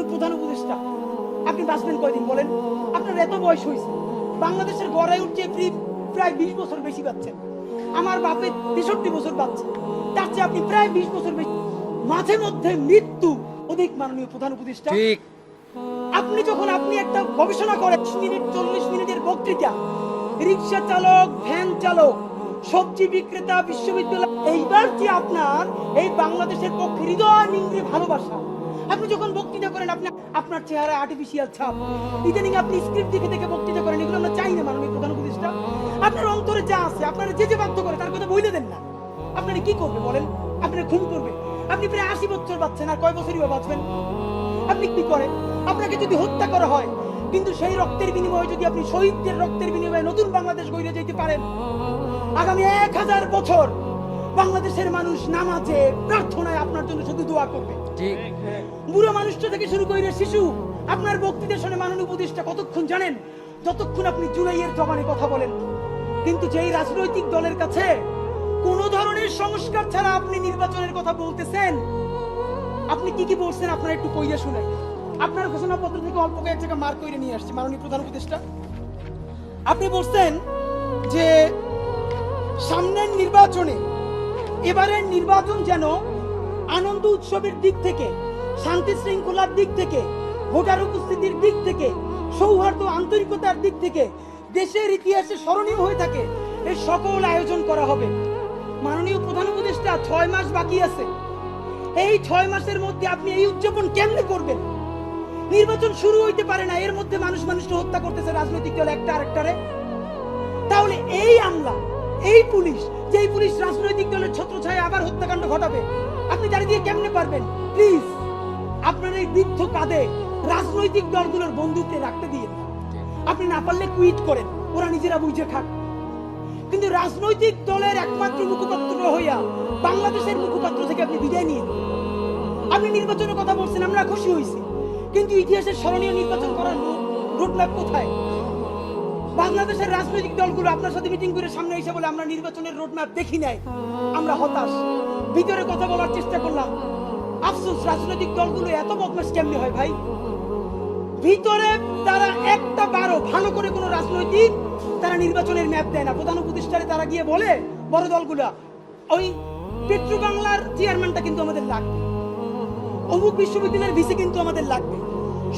মাননীয় প্রধান উপদেষ্টা, আপনি বাঁচবেন কয়দিন বলেন? আপনার এত বয়স হয়েছে, বাংলাদেশের গড়ায় উঠছে প্রায় 20 বছর বেশি পাচ্ছেন। আমার বাপে 63 বছর পাচ্ছে, তার চেয়ে আপনি প্রায় 20 বছর বেশি। মাঝে মধ্যে মৃত্যু অধিক মাননীয় প্রধান উপদেষ্টা। ঠিক। আপনি একটা গবেষণা করেন 40 মিনিটের বক্তৃতা, রিক্সা চালক, ভ্যান চালক, সবজি বিক্রেতা, বিশ্ববিদ্যালয়, এইবার যে আপনার এই বাংলাদেশের পক্ষে হৃদয় নিংড়ে ভালোবাসা, আপনি যখন বক্তৃতা করেন আপনার চেহারা আর্টিফিশিয়াল ছাপ, ইদানিং আপনি স্ক্রিপ্ট দেখে দেখে বক্তৃতা করেন, এগুলো আমরা চাই না মাননীয় প্রধান উপদেষ্টা। আপনার অন্তরে যা আছে, আপনারা যে বাধ্য করে তার কথা বইলে দেন না। আপনারা কি করবে বলেন? আপনারা খুন করবে। আপনি প্রায় 80 বছর বাঁচছেন, আর কয় বছরই বা বাঁচবেন? আপনি কি করেন? আপনাকে যদি হত্যা করা হয়, কিন্তু সেই রক্তের বিনিময়ে যদি আপনি শহীদদের রক্তের বিনিময়ে নতুন বাংলাদেশ গড়ে যেতে পারেন, আগামী 1000 বছর বাংলাদেশের মানুষ নামাজে প্রার্থনায় আপনার জন্য শুধু দোয়া করবে। ঠিক। বুড়ো মানুষটা থেকে শুরু করে শিশু আপনার বক্তৃতা শুনে মাননীয় উপদেষ্টা কতক্ষণ জানেন? যতক্ষণ আপনি জুলাইয়ের জবানে কথা বলেন। কিন্তু যেই রাজনৈতিক দলের কাছে কোন ধরনের সংস্কার ছাড়া আপনি নির্বাচনের কথা বলতেছেন, আপনি কি কি বলছেন আপনারা একটু কইয়া শুনেন। আপনার ঘোষণাপত্র থেকে অল্প কয়েক জায়গা মার্ক করে নিয়ে আসছি মাননীয় প্রধান উপদেষ্টা। আপনি বলছেন যে সামনের নির্বাচনে, এবারের নির্বাচন যেন আনন্দ উৎসবের দিক থেকে, শান্তি শৃঙ্খলার দিক থেকে, ভোটার উপস্থিতির দিক থেকে, সৌহার্দ্য আন্তরিকতার দিক থেকে দেশের ইতিহাসে স্মরণীয় হয়ে থাকে, এই সকল আয়োজন করা হবে। মাননীয় প্রধান উপদেষ্টা, 6 মাস বাকি আছে। এই 6 মাসের মধ্যে আপনি এই উদযাপন কেমনে করবেন? নির্বাচন শুরু হইতে পারে না, এর মধ্যে মানুষকে হত্যা করতেছে রাজনৈতিক দল একটা আরেকটারে। তাহলে এই আমলা, এই পুলিশ, যেই পুলিশ রাজনৈতিক দলের ছত্রছায়ায় আবার হত্যাকাণ্ড ঘটাবে, আপনি দাঁড়িয়ে দিয়ে কেমনে পারবেন? প্লিজ আপনার এই বৃদ্ধ কাঁধে রাজনৈতিক দলগুলোর বন্ধুকে রাখতে দিয়ে, আপনি না পারলে কুইট করেন, ওরা নিজেরা বুঝে খাক। কিন্তু রাজনৈতিক দলের একমাত্র মুখপাত্র হইয়া বাংলাদেশের মুখপাত্র থেকে আপনি বিদায় নিয়ে, আপনি নির্বাচনের কথা বলছেন, আমরা খুশি হয়েছি, কিন্তু ইতিহাসের স্মরণীয় নির্বাচন করার রোডম্যাপ কোথায়? বাংলাদেশের রাজনৈতিক দলগুলো আপনার সাথে মিটিং করে সামনে এসে বলে আমরা নির্বাচনের রোডম্যাপ দেখি নাই, আমরা হতাশ। ভিতরে কথা বলার চেষ্টা করলাম, আফসোস রাজনৈতিক দলগুলো এত বদমাশ কেমনে হয় ভাই? ভিতরে তারা একটা বারো ভালো করে কোন রাজনৈতিক তারা নির্বাচনের ম্যাপ দেয় না। প্রধান উপদেষ্টারে তারা গিয়ে বলে বড় দলগুলা, ওই পেট্রো বাংলার চেয়ারম্যানটা কিন্তু আমাদের লাগবে, অমুক বিশ্ববিদ্যালয়ের ভিসি কিন্তু আমাদের লাগবে।